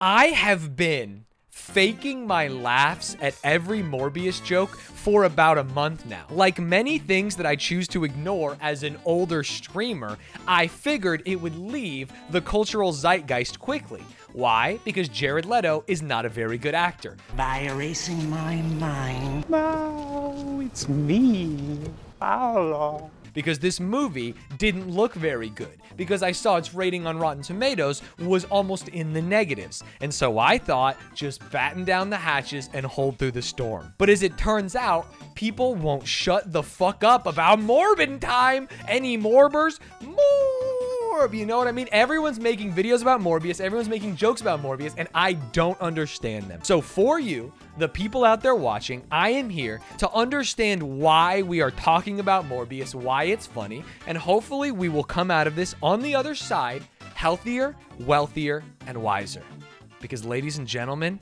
I have been faking my laughs at every Morbius joke for about a month now. Like many things that I choose to ignore as an older streamer, I figured it would leave the cultural zeitgeist quickly. Why? Because Jared Leto is not a very good actor. By erasing my mind. No, it's me, Paolo. Because this movie didn't look very good. Because I saw its rating on Rotten Tomatoes was almost in the negatives. And so I thought, just batten down the hatches and hold through the storm. But as it turns out, people won't shut the fuck up about Morbin time. Any Morbers? Morb, you know what I mean? Everyone's making videos about Morbius. Everyone's making jokes about Morbius, and I don't understand them. So for you, the people out there watching, I am here to understand why we are talking about Morbius, why it's funny, and hopefully we will come out of this on the other side healthier, wealthier, and wiser. Because ladies and gentlemen,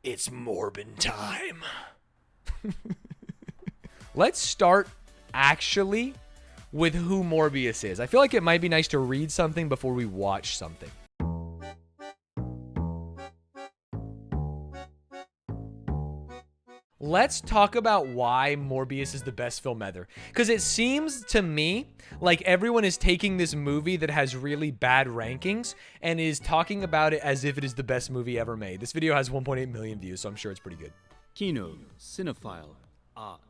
it's Morbin time. Let's start actually with who Morbius is. I feel like it might be nice to read something before we watch something. Let's talk about why Morbius is the best film ever. Because it seems to me like everyone is taking this movie that has really bad rankings and is talking about it as if it is the best movie ever made. This video has 1.8 million views, so I'm sure it's pretty good. Kino, cinephile, art.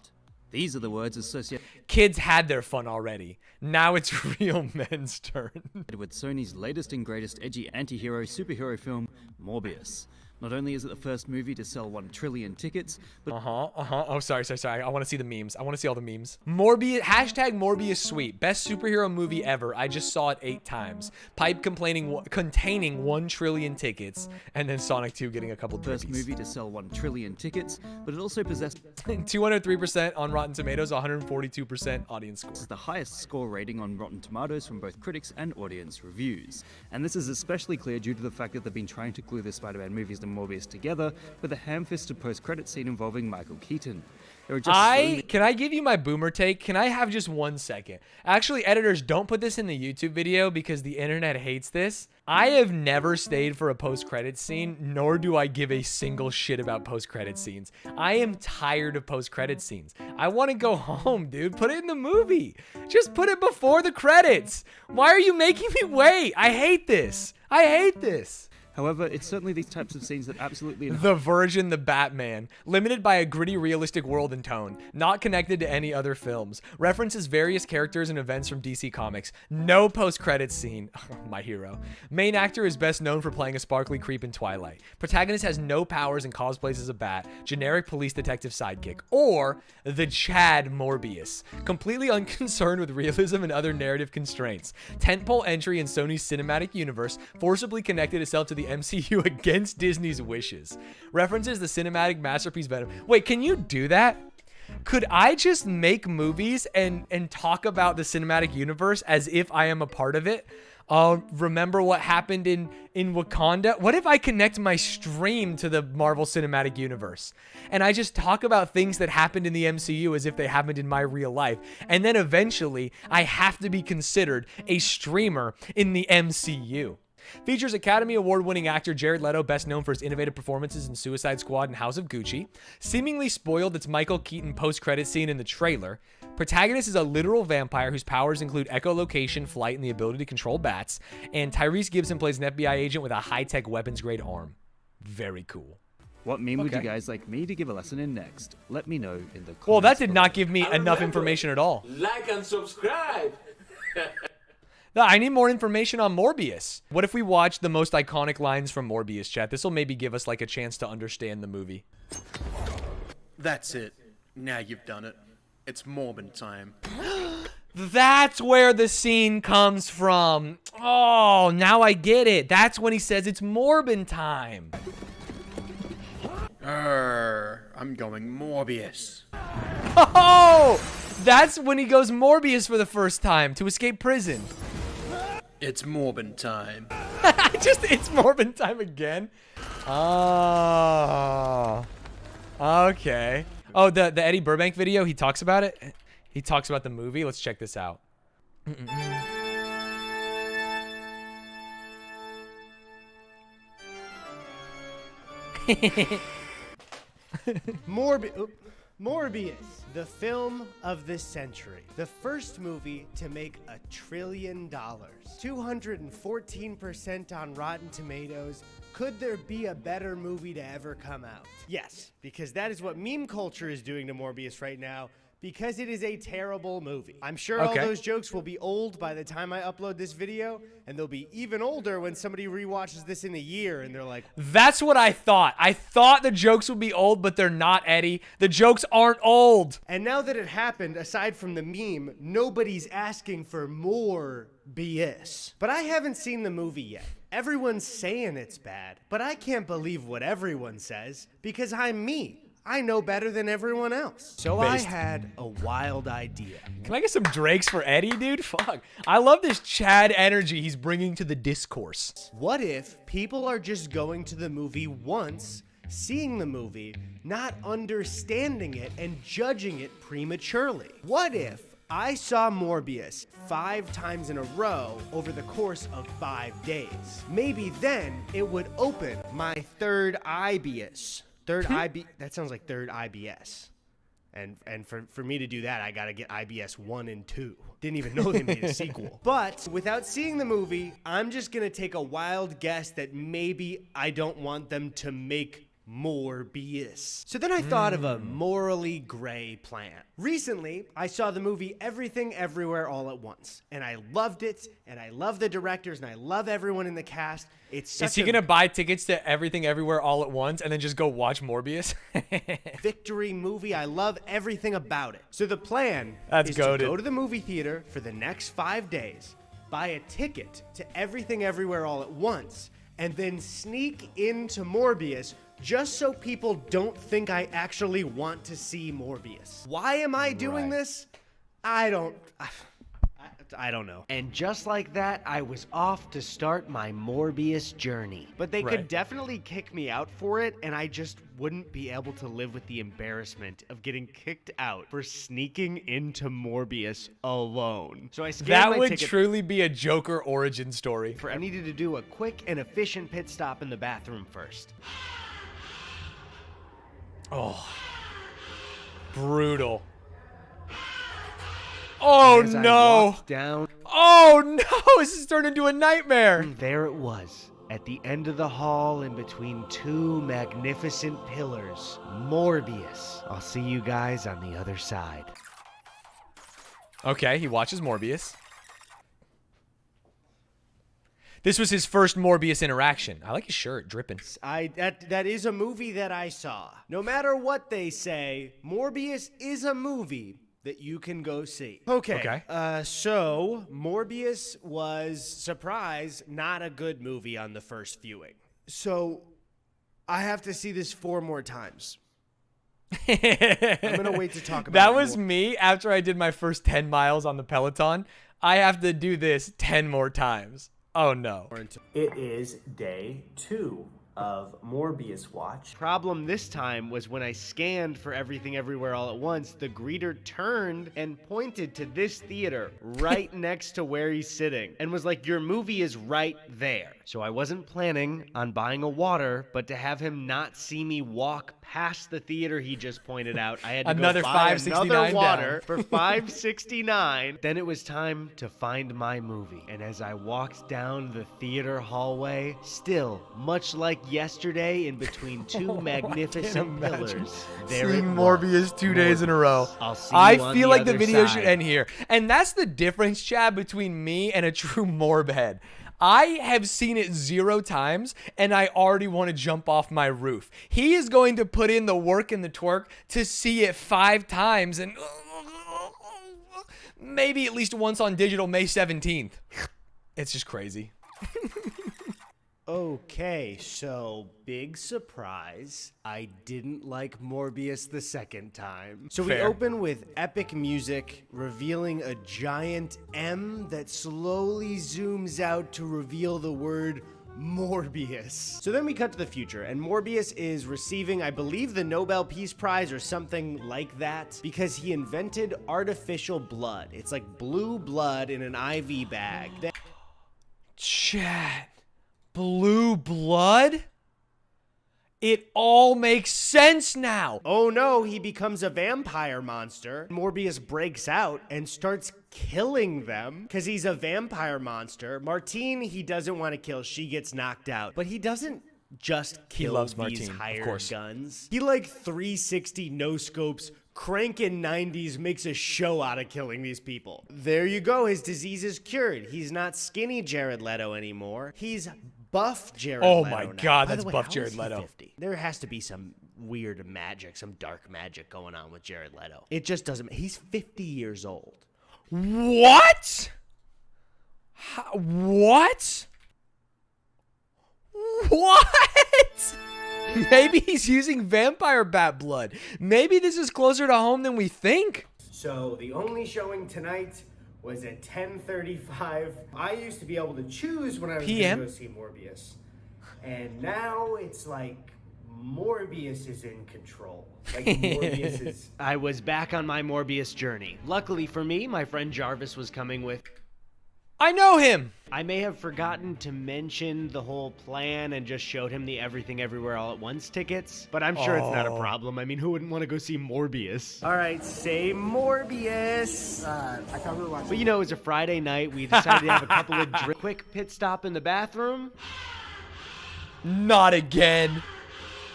These are the words associated Kids had their fun already. Now it's real men's turn. with Sony's latest and greatest edgy anti-hero superhero film, Morbius. Not only is it the first movie to sell 1 trillion tickets, but Oh, sorry. I want to see the memes. I want to see all the memes. Morbius, hashtag Morbius sweet. Best superhero movie ever. I just saw it 8 times. Pipe containing 1 trillion tickets, and then Sonic 2 getting a couple first dribbies. movie to sell 1 trillion tickets, but it also possessed 203% on Rotten Tomatoes, 142% audience score. the highest score rating on Rotten Tomatoes from both critics and audience reviews. And this is especially clear due to the fact that they've been trying to glue the Spider-Man movies and Morbius together with a ham-fisted post-credit scene involving Michael Keaton. There are just Can I give you my boomer take? Can I have just 1 second? Actually, editors, don't put this in the YouTube video because the internet hates this. I have never stayed for a post-credit scene, nor do I give a single shit about post-credit scenes. I am tired of post-credit scenes. I want to go home, dude. Put it in the movie. Just put it before the credits. Why are you making me wait? I hate this. I hate this. However, it's certainly these types of scenes that absolutely The Virgin, the Batman. Limited by a gritty, realistic world and tone. Not connected to any other films. References various characters and events from DC Comics. No post-credits scene. My hero. Main actor is best known for playing a sparkly creep in Twilight. Protagonist has no powers and cosplays as a bat. Generic police detective sidekick. Or the Chad Morbius. Completely unconcerned with realism and other narrative constraints. Tentpole entry in Sony's cinematic universe. Forcibly connected itself to the MCU against Disney's wishes. References the cinematic masterpiece Venom. Wait, can you do that? Could I just make movies and talk about the cinematic universe as if I am a part of it? Remember what happened in Wakanda? What if I connect my stream to the Marvel Cinematic Universe and I just talk about things that happened in the MCU as if they happened in my real life? And then eventually I have to be considered a streamer in the MCU. Features Academy Award-winning actor Jared Leto, best known for his innovative performances in Suicide Squad and House of Gucci. Seemingly spoiled its Michael Keaton post-credit scene in the trailer. Protagonist is a literal vampire whose powers include echolocation, flight, and the ability to control bats. And Tyrese Gibson plays an FBI agent with a high-tech weapons-grade arm. Very cool. What meme would you guys like me to give a lesson in next? Let me know in the comments. Well, that did not give me enough information at all. Like and subscribe. No, I need more information on Morbius. What if we watch the most iconic lines from Morbius, chat? This will maybe give us like a chance to understand the movie. That's it. Now you've done it. It's Morbin time. That's where the scene comes from. Oh, now I get it. That's when he says it's Morbin time. I'm going Morbius. Oh, that's when he goes Morbius for the first time to escape prison. It's Morbin time. It's Morbin time again. Oh, okay. Oh, the Eddie Burbank video, he talks about it. He talks about the movie. Let's check this out. Morbius, the film of this century. The first movie to make $1 trillion. 214% on Rotten Tomatoes. Could there be a better movie to ever come out? Yes, because that is what meme culture is doing to Morbius right now. Because it is a terrible movie. I'm sure all those jokes will be old by the time I upload this video, and they'll be even older when somebody rewatches this in a year and they're like, that's what I thought. I thought the jokes would be old, but they're not, Eddie. The jokes aren't old. And now that it happened, aside from the meme, nobody's asking for more BS. But I haven't seen the movie yet. Everyone's saying it's bad, but I can't believe what everyone says because I'm me. I know better than everyone else. So I had a wild idea. Can I get some Drakes for Eddie, dude? Fuck. I love this Chad energy he's bringing to the discourse. What if people are just going to the movie once, seeing the movie, not understanding it, and judging it prematurely? What if I saw Morbius 5 times in a row over the course of 5 days? Maybe then it would open my third IBS. That sounds like third IBS. And for me to do that, I gotta get IBS 1 and 2. Didn't even know they made a sequel. But without seeing the movie, I'm just gonna take a wild guess that maybe I don't want them to make more BS. So then I thought of a morally gray plan. Recently, I saw the movie Everything Everywhere All at Once, and I loved it, and I love the directors, and I love everyone in the cast. It's such Is he gonna buy tickets to Everything Everywhere All at Once and then just go watch Morbius? victory movie. I love everything about it. So the plan is goated. to go to the movie theater for the next 5 days, buy a ticket to Everything Everywhere All at Once, and then sneak into Morbius just so people don't think I actually want to see Morbius. Why am I doing this? I don't know. And just like that, I was off to start my Morbius journey. But they could definitely kick me out for it, and I just wouldn't be able to live with the embarrassment of getting kicked out for sneaking into Morbius alone. So I scanned That my would ticket. truly be a Joker origin story. I needed to do a quick and efficient pit stop in the bathroom first. Oh, brutal. Oh As I no. walked down, Oh no, this has turned into a nightmare. there it was, at the end of the hall in between 2 magnificent pillars. Morbius. I'll see you guys on the other side. Okay, he watches Morbius. This was his first Morbius interaction. I like his shirt, dripping. That is a movie that I saw. No matter what they say, Morbius is a movie that you can go see. Okay. So Morbius was, surprise, not a good movie on the first viewing. So I have to see this 4 more times. I'm gonna wait to talk about That it was more. me after I did my first 10 miles on the Peloton. I have to do this 10 more times. Oh no. It is day 2 of Morbius Watch. Problem this time was when I scanned for Everything Everywhere All at Once, the greeter turned and pointed to this theater right next to where he's sitting and was like, your movie is right there. So I wasn't planning on buying a water, but to have him not see me walk past the theater he just pointed out, I had to Another go buy $5.69 another water down. for $5.69. Then it was time to find my movie. And as I walked down the theater hallway, still, much like yesterday, in between 2 magnificent pillars, there it Seeing was. Morbius 2 days in a row. I'll see you I on feel the like the other video side. should end here. And that's the difference, Chad, between me and a true Morb head. I have seen it 0 times, and I already want to jump off my roof. He is going to put in the work and the twerk to see it 5 times, and maybe at least once on digital May 17th. It's just crazy. Okay, so big surprise. I didn't like Morbius the second time. So we Fair. open with epic music revealing a giant M that slowly zooms out to reveal the word Morbius. So then we cut to the future, and Morbius is receiving, I believe, the Nobel Peace Prize or something like that because he invented artificial blood. It's like blue blood in an IV bag. Chad. Blue blood? It all makes sense now. Oh no, he becomes a vampire monster. Morbius breaks out and starts killing them because he's a vampire monster. Martine, he doesn't want to kill. She gets knocked out. But he doesn't just kill loves these Martine, of hired course. guns. He like 360 no scopes, cranking 90s, makes a show out of killing these people. There you go. His disease is cured. He's not skinny Jared Leto anymore. He's buff Jared Oh Leto my now. God, By that's the way, buff how Jared is he Leto. 50? There has to be some weird magic, some dark magic going on with Jared Leto. It just doesn't. He's 50 years old. What? What? What? Maybe he's using vampire bat blood. Maybe this is closer to home than we think. So the only showing tonight was at 10:35. I used to be able to choose when I was going PM? to go see Morbius. And now it's like Morbius is in control. Like Morbius is... I was back on my Morbius journey. Luckily for me, my friend Jarvis was coming with. I know him. I may have forgotten to mention the whole plan and just showed him the Everything Everywhere All at Once tickets, but I'm sure it's not a problem. I mean, who wouldn't want to go see Morbius? All right, say Morbius. I thought we were watching. But you know, it was a Friday night. We decided to have a couple of quick pit stop in the bathroom. Not again.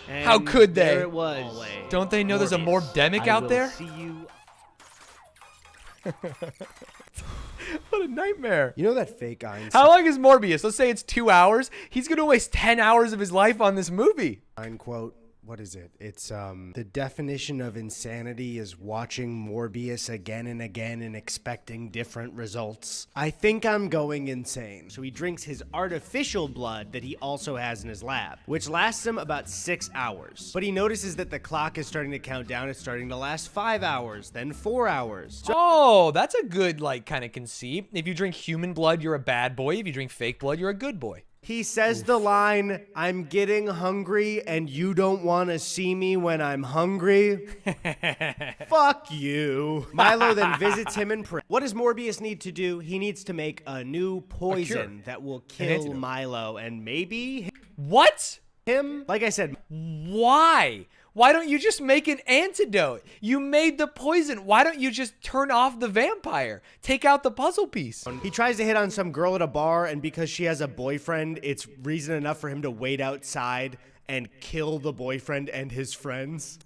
And How could they? There it was. Don't they know there's a Morbdemic out there? See you. What a nightmare. You know that fake Einstein How long is Morbius? Let's say it's 2 hours. He's going to waste 10 hours of his life on this movie. quote? What is it? It's the definition of insanity is watching Morbius again and again and expecting different results. I think I'm going insane. So he drinks his artificial blood that he also has in his lab, which lasts him about 6 hours. But he notices that the clock is starting to count down. It's starting to last 5 hours, then 4 hours. So Oh, that's a good, like, kind of conceit. If you drink human blood, you're a bad boy. If you drink fake blood, you're a good boy. he says the line, "I'm getting hungry and you don't want to see me when I'm hungry." Fuck you. Milo then visits him in prison. What does Morbius need to do? He needs to make a new poison that will kill antidote. Milo and maybe What? him. Like I said, Why? Why don't you just make an antidote? You made the poison. Why don't you just turn off the vampire? Take out the puzzle piece. he tries to hit on some girl at a bar, and because she has a boyfriend, it's reason enough for him to wait outside and kill the boyfriend and his friends.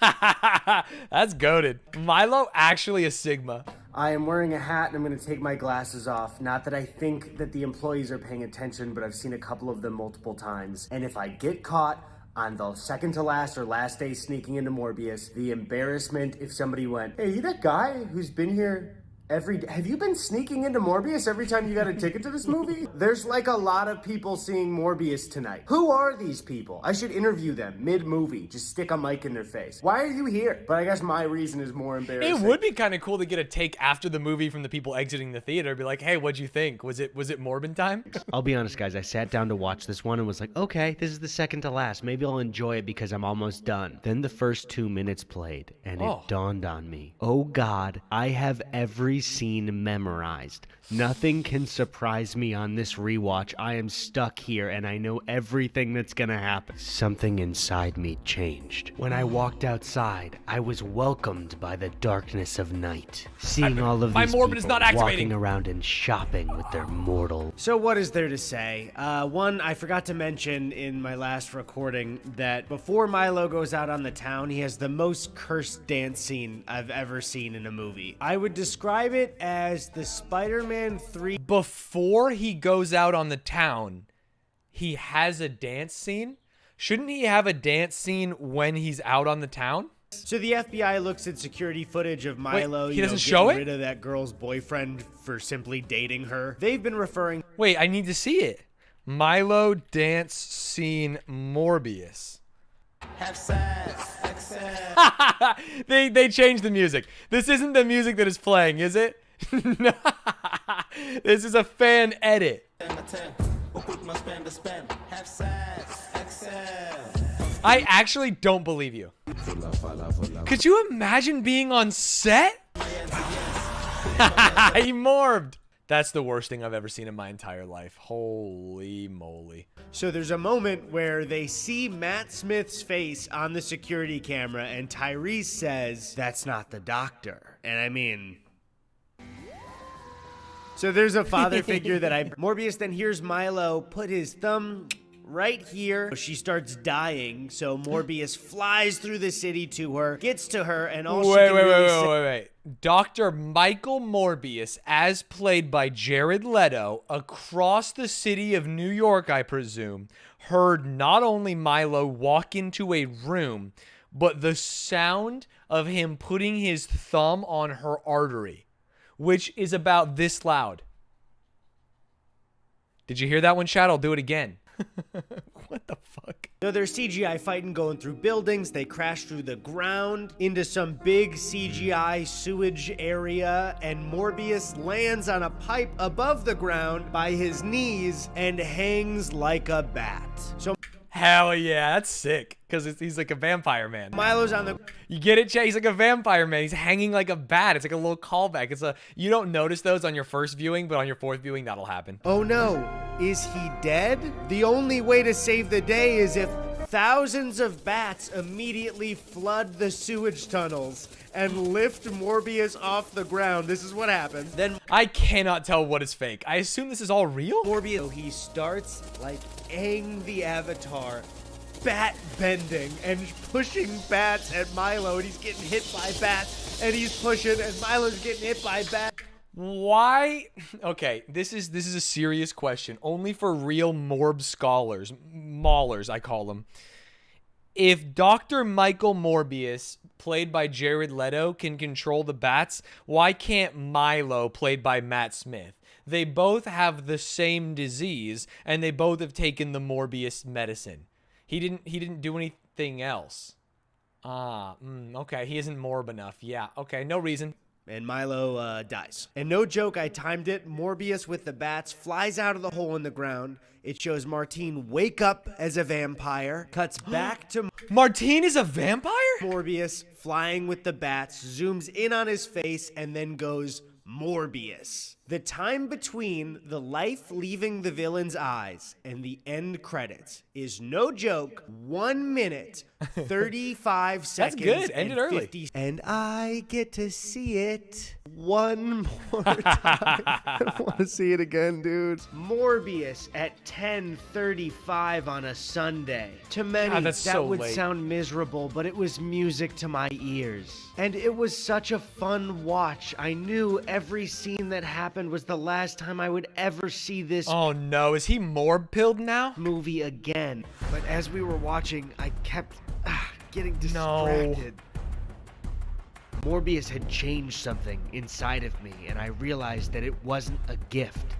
That's goated. Milo actually a Sigma. I am wearing a hat and I'm going to take my glasses off. Not that I think that the employees are paying attention, but I've seen a couple of them multiple times. And if I get caught on the second to last or last day sneaking into Morbius, the embarrassment if somebody went, "Hey, you that guy who's been here every day? Have you been sneaking into Morbius every time you got a ticket to this movie?" There's like a lot of people seeing Morbius tonight. Who are these people? I should interview them mid-movie. Just stick a mic in their face. Why are you here? But I guess my reason is more embarrassing. It would be kind of cool to get a take after the movie from the people exiting the theater. Be like, hey, what'd you think? Was it Morbin time? I'll be honest, guys. I sat down to watch this one and was like, okay, this is the second to last. Maybe I'll enjoy it because I'm almost done. Then the first 2 minutes played, and it dawned on me. Oh, God, I have every scene memorized. Nothing can surprise me on this rewatch. I am stuck here, and I know everything that's gonna happen. Something inside me changed. When I walked outside, I was welcomed by the darkness of night. Seeing all of my these Morbid people is not activating. walking around and shopping with their mortal. So what is there to say? One, I forgot to mention in my last recording that before Milo goes out on the town, he has the most cursed dance scene I've ever seen in a movie. I would describe it as the Spider-Man 3. Before he goes out on the town, he has a dance scene. Shouldn't he have a dance scene when he's out on the town? So the FBI looks at security footage of Milo, he you know, doesn't show getting it? rid of that girl's boyfriend for simply dating her. They've been referring. Wait, I need to see it. Milo dance scene Morbius. Have sex. They changed the music. This isn't the music that is playing, is it? This is a fan edit. I actually don't believe you. Could you imagine being on set? He morbed. That's the worst thing I've ever seen in my entire life. Holy moly. So there's a moment where they see Matt Smith's face on the security camera, and Tyrese says, "That's not the doctor." And I mean... So there's a father figure that Morbius then hears Milo put his thumb right here. She starts dying, so Morbius flies through the city to her, gets to her, and all she can really say... Wait. Dr. Michael Morbius, as played by Jared Leto, across the city of New York, I presume, heard not only Milo walk into a room, but the sound of him putting his thumb on her artery, which is about this loud. Did you hear that one, Chad? I'll do it again. What the fuck? So there's CGI fighting going through buildings. They crash through the ground into some big CGI sewage area, and Morbius lands on a pipe above the ground by his knees and hangs like a bat. So Hell yeah, that's sick. Because he's like a vampire man. Milo's on the... You get it, Chad? He's like a vampire man. He's hanging like a bat. It's like a little callback. You don't notice those on your first viewing, but on your fourth viewing, that'll happen. Oh no, is he dead? The only way to save the day is if thousands of bats immediately flood the sewage tunnels and lift Morbius off the ground. This is what happens. Then I cannot tell what is fake. I assume this is all real? Morbius, he starts like Aang the Avatar, bat bending and pushing bats at Milo, and he's getting hit by bats, and he's pushing, and Milo's getting hit by bats. Why? Okay, this is a serious question. Only for real Morb scholars. Maulers, I call them. If Dr. Michael Morbius, played by Jared Leto, can control the bats, why can't Milo, played by Matt Smith? They both have the same disease, and they both have taken the Morbius medicine. He didn't do anything else. Okay, he isn't Morb enough. Yeah, okay, no reason. And Milo dies. And no joke, I timed it. Morbius with the bats flies out of the hole in the ground. It shows Martine wake up as a vampire. Cuts back to Martine is a vampire? Morbius flying with the bats, zooms in on his face, and then goes Morbius. The time between the life leaving the villain's eyes and the end credits is no joke 1 minute 35 seconds. That's good. Ended early. 50, and I get to see it one more time. I want to see it again, dude. Morbius at 10:35 on a Sunday. To many, that would sound miserable, but it was music to my ears. And it was such a fun watch. I knew every scene that happened was the last time I would ever see this. Oh no, is he Morb-pilled now? Movie again. But as we were watching, I kept getting distracted. No. Morbius had changed something inside of me, and I realized that it wasn't a gift.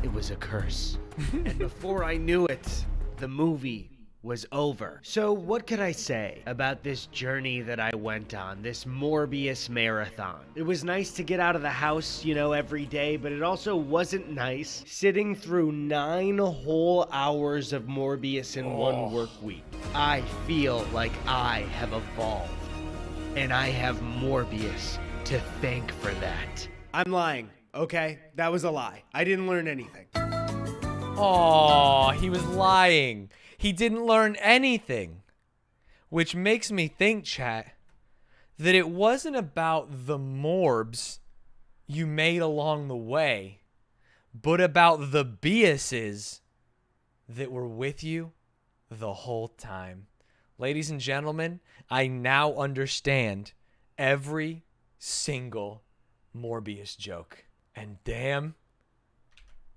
It was a curse. And before I knew it, the movie was over. So what could I say about this journey that I went on, this Morbius marathon? It was nice to get out of the house, every day, but it also wasn't nice sitting through 9 whole hours of Morbius in one work week. I feel like I have evolved, and I have Morbius to thank for that. I'm lying, okay? That was a lie. I didn't learn anything. Oh, he was lying. He didn't learn anything. Which makes me think, chat, that it wasn't about the morbs you made along the way, but about the biases that were with you the whole time. Ladies and gentlemen, I now understand every single Morbius joke. And damn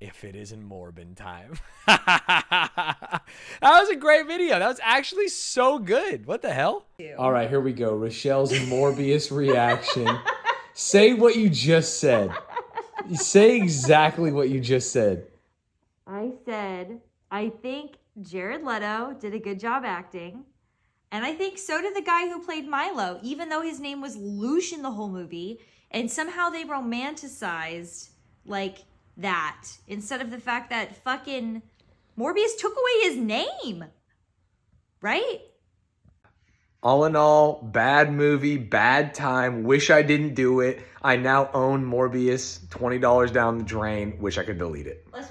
if it isn't Morbin time. That was a great video. That was actually so good. What the hell? All right, here we go. Rochelle's Morbius reaction. Say what you just said. Say exactly what you just said. I said, I think Jared Leto did a good job acting. And I think so did the guy who played Milo, even though his name was Lush in the whole movie. And somehow they romanticized, that instead of the fact that fucking Morbius took away his name, right? All in all, bad movie, bad time. Wish I didn't do it. I now own Morbius, $20 down the drain. Wish I could delete it. Let's watch